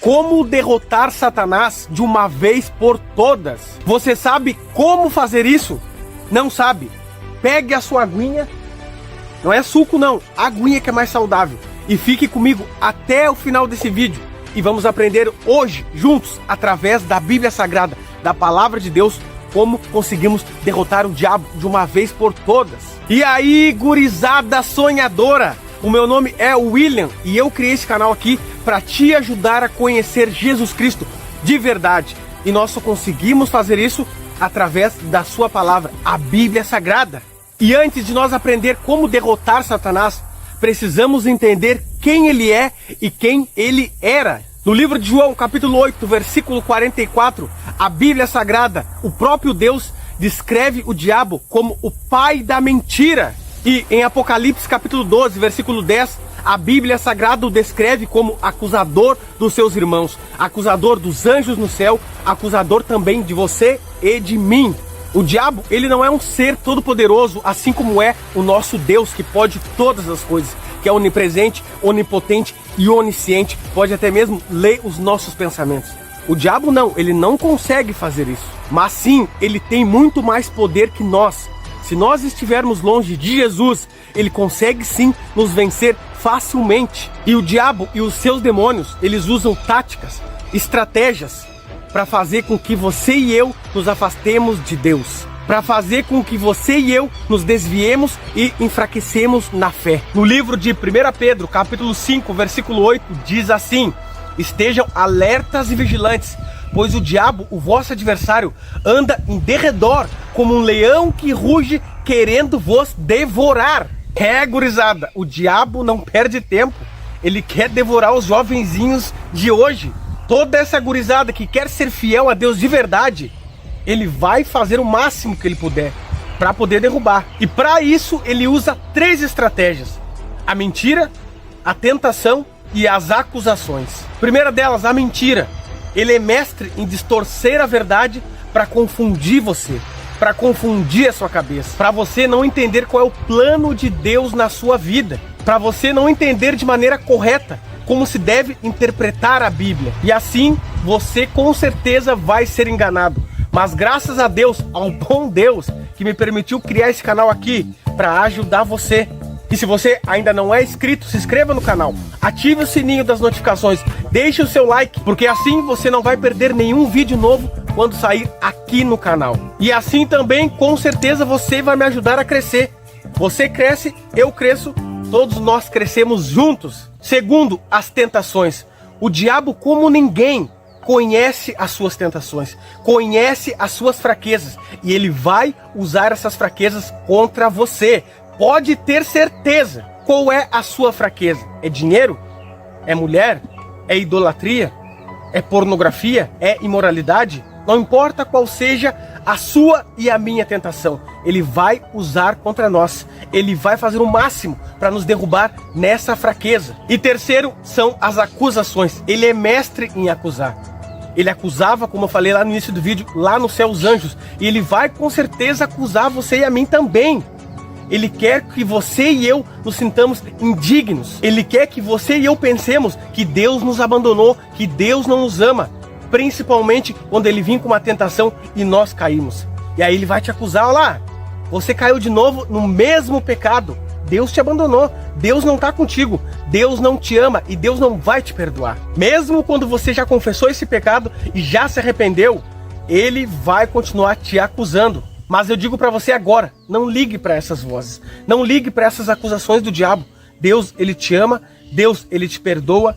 como derrotar Satanás de uma vez por todas. Você sabe como fazer isso? Não sabe? Pegue a sua aguinha, não é suco não, aguinha que é mais saudável, e fique comigo até o final desse vídeo. E vamos aprender hoje, juntos, através da Bíblia Sagrada, da Palavra de Deus, como conseguimos derrotar o diabo de uma vez por todas. E aí, gurizada sonhadora, o meu nome é William e eu criei esse canal aqui para te ajudar a conhecer Jesus Cristo de verdade. E nós só conseguimos fazer isso através da sua palavra, a Bíblia Sagrada. E antes de nós aprender como derrotar Satanás, precisamos entender quem ele é e quem ele era. No livro de João, capítulo 8, versículo 44, a Bíblia Sagrada, o próprio Deus, descreve o diabo como o pai da mentira. E em Apocalipse, capítulo 12, versículo 10, a Bíblia Sagrada o descreve como acusador dos seus irmãos, acusador dos anjos no céu, acusador também de você e de mim. O diabo, ele não é um ser todo-poderoso, assim como é o nosso Deus, que pode todas as coisas, que é onipresente, onipotente e onisciente, pode até mesmo ler os nossos pensamentos. O diabo não, ele não consegue fazer isso, mas sim, ele tem muito mais poder que nós. Se nós estivermos longe de Jesus, ele consegue sim nos vencer facilmente. E o diabo e os seus demônios, eles usam táticas, estratégias, para fazer com que você e eu nos afastemos de Deus, para fazer com que você e eu nos desviemos e enfraquecemos na fé. No livro de 1 Pedro, capítulo 5, versículo 8, diz assim: estejam alertas e vigilantes, pois o diabo, o vosso adversário, anda em derredor como um leão que ruge, querendo vos devorar. Gurizada, o diabo não perde tempo, ele quer devorar os jovenzinhos de hoje. Toda essa gurizada que quer ser fiel a Deus de verdade, ele vai fazer o máximo que ele puder para poder derrubar. E para isso ele usa 3 estratégias: a mentira, a tentação e as acusações. Primeira delas, a mentira. Ele é mestre em distorcer a verdade para confundir você, para confundir a sua cabeça, para você não entender qual é o plano de Deus na sua vida, para você não entender de maneira correta como se deve interpretar a Bíblia. E assim, você com certeza vai ser enganado. Mas graças a Deus, ao bom Deus, que me permitiu criar esse canal aqui para ajudar você. E se você ainda não é inscrito, se inscreva no canal, ative o sininho das notificações, deixe o seu like, porque assim você não vai perder nenhum vídeo novo quando sair aqui no canal. E assim também, com certeza, você vai me ajudar a crescer. Você cresce, eu cresço, todos nós crescemos juntos. Segundo, as tentações. O diabo, como ninguém, conhece as suas tentações, conhece as suas fraquezas, e ele vai usar essas fraquezas contra você. Pode ter certeza. Qual é a sua fraqueza? É dinheiro? É mulher? É idolatria? É pornografia? É imoralidade? Não importa qual seja a sua e a minha tentação, ele vai usar contra nós. Ele vai fazer o máximo para nos derrubar nessa fraqueza. E terceiro, são as acusações. Ele é mestre em acusar. Ele acusava, como eu falei lá no início do vídeo, lá no céu os anjos. E ele vai com certeza acusar você e a mim também. Ele quer que você e eu nos sintamos indignos. Ele quer que você e eu pensemos que Deus nos abandonou, que Deus não nos ama. Principalmente quando ele vem com uma tentação e nós caímos. E aí ele vai te acusar: olha lá, você caiu de novo no mesmo pecado. Deus te abandonou, Deus não está contigo, Deus não te ama e Deus não vai te perdoar. Mesmo quando você já confessou esse pecado e já se arrependeu, ele vai continuar te acusando. Mas eu digo para você agora, não ligue para essas vozes, não ligue para essas acusações do diabo. Deus, ele te ama, Deus, ele te perdoa.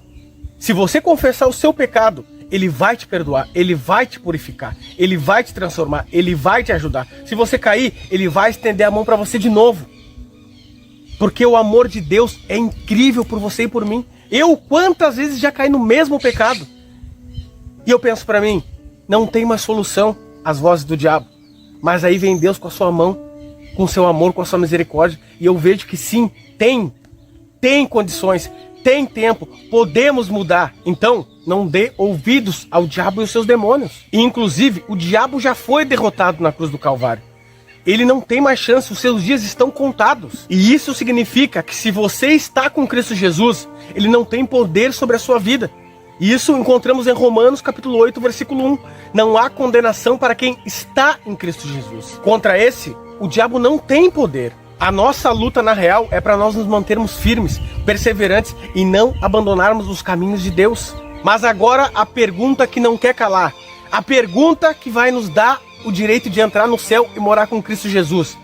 Se você confessar o seu pecado, ele vai te perdoar, ele vai te purificar, ele vai te transformar, ele vai te ajudar. Se você cair, ele vai estender a mão para você de novo. Porque o amor de Deus é incrível por você e por mim. Eu quantas vezes já caí no mesmo pecado. E eu penso para mim, não tem mais solução às vozes do diabo. Mas aí vem Deus com a sua mão, com o seu amor, com a sua misericórdia. E eu vejo que sim, tem condições, tem tempo, podemos mudar. Então, não dê ouvidos ao diabo e os seus demônios. E inclusive, o diabo já foi derrotado na cruz do Calvário. Ele não tem mais chance, os seus dias estão contados. E isso significa que se você está com Cristo Jesus, ele não tem poder sobre a sua vida. E isso encontramos em Romanos capítulo 8, versículo 1. Não há condenação para quem está em Cristo Jesus. Contra esse, o diabo não tem poder. A nossa luta, na real, é para nós nos mantermos firmes, perseverantes e não abandonarmos os caminhos de Deus. Mas agora a pergunta que não quer calar. A pergunta que vai nos dar o direito de entrar no céu e morar com Cristo Jesus.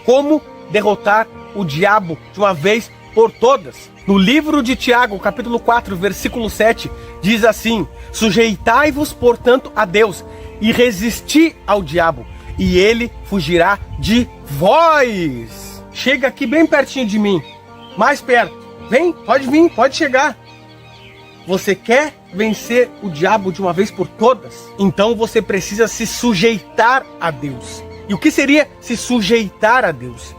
Como derrotar o diabo de uma vez por todas? No livro de Tiago, capítulo 4, versículo 7, diz assim: sujeitai-vos, portanto, a Deus, e resisti ao diabo, e ele fugirá de vós. Chega aqui bem pertinho de mim, mais perto. Vem, pode vir, pode chegar. Você quer vencer o diabo de uma vez por todas? Então você precisa se sujeitar a Deus. E o que seria se sujeitar a Deus?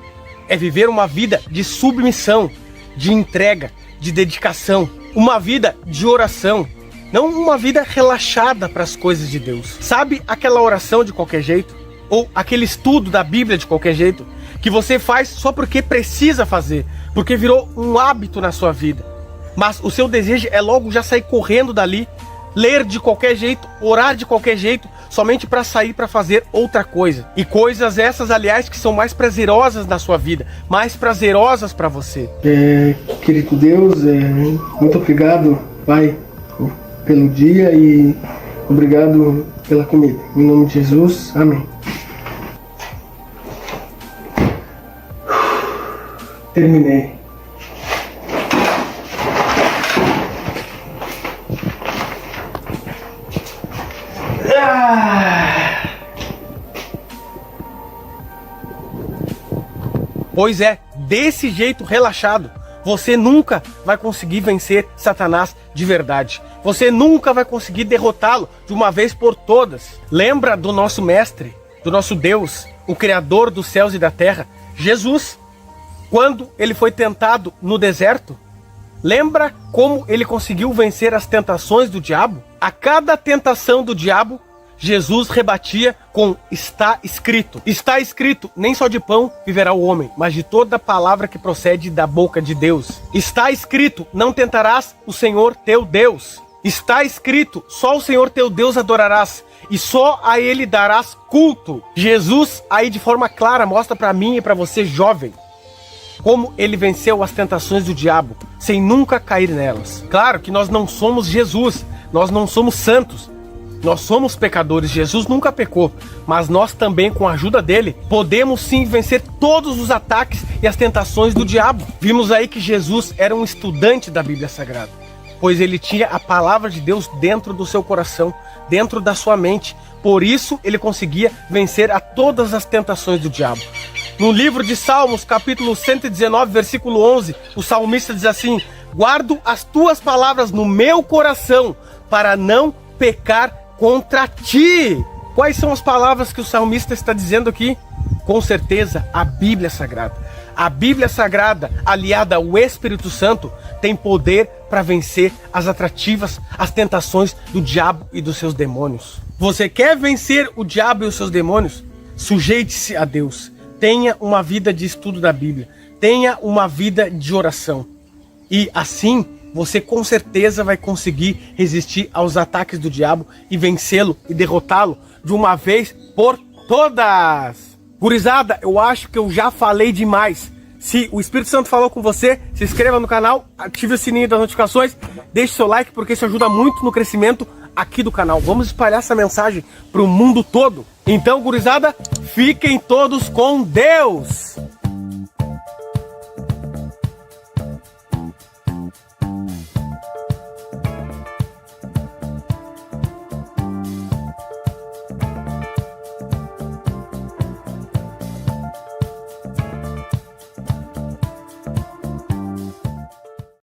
É viver uma vida de submissão, de entrega, de dedicação, uma vida de oração, não uma vida relaxada para as coisas de Deus. Sabe aquela oração de qualquer jeito? Ou aquele estudo da Bíblia de qualquer jeito? Que você faz só porque precisa fazer, porque virou um hábito na sua vida. Mas o seu desejo é logo já sair correndo dali, ler de qualquer jeito, orar de qualquer jeito, somente para sair para fazer outra coisa. E coisas essas, aliás, que são mais prazerosas na sua vida, mais prazerosas para você. Querido Deus, muito obrigado, Pai, pelo dia e obrigado pela comida. Em nome de Jesus, amém. Terminei. Pois é, desse jeito relaxado, você nunca vai conseguir vencer Satanás de verdade. Você nunca vai conseguir derrotá-lo de uma vez por todas. Lembra do nosso mestre, do nosso Deus, o Criador dos céus e da terra, Jesus, quando ele foi tentado no deserto? Lembra como ele conseguiu vencer as tentações do diabo? A cada tentação do diabo, Jesus rebatia com está escrito. Está escrito, nem só de pão viverá o homem, mas de toda palavra que procede da boca de Deus. Está escrito, não tentarás o Senhor teu Deus. Está escrito, só o Senhor teu Deus adorarás, e só a ele darás culto. Jesus aí de forma clara mostra para mim e para você, jovem, como ele venceu as tentações do diabo, sem nunca cair nelas. Claro que nós não somos Jesus, nós não somos santos, nós somos pecadores. Jesus nunca pecou, mas nós também, com a ajuda dele, podemos sim vencer todos os ataques e as tentações do diabo. Vimos aí que Jesus era um estudante da Bíblia Sagrada, pois ele tinha a palavra de Deus dentro do seu coração, dentro da sua mente. Por isso ele conseguia vencer a todas as tentações do diabo. No livro de Salmos, capítulo 119, versículo 11, o salmista diz assim: guardo as tuas palavras no meu coração, para não pecar contra ti. Quais são as palavras que o salmista está dizendo aqui? Com certeza, a Bíblia Sagrada. A Bíblia Sagrada, aliada ao Espírito Santo, tem poder para vencer as atrativas, as tentações do diabo e dos seus demônios. Você quer vencer o diabo e os seus demônios? Sujeite-se a Deus. Tenha uma vida de estudo da Bíblia. Tenha uma vida de oração. E assim, você com certeza vai conseguir resistir aos ataques do diabo e vencê-lo e derrotá-lo de uma vez por todas. Gurizada, eu acho que eu já falei demais. Se o Espírito Santo falou com você, se inscreva no canal, ative o sininho das notificações, deixe seu like, porque isso ajuda muito no crescimento aqui do canal. Vamos espalhar essa mensagem para o mundo todo. Então, gurizada, fiquem todos com Deus!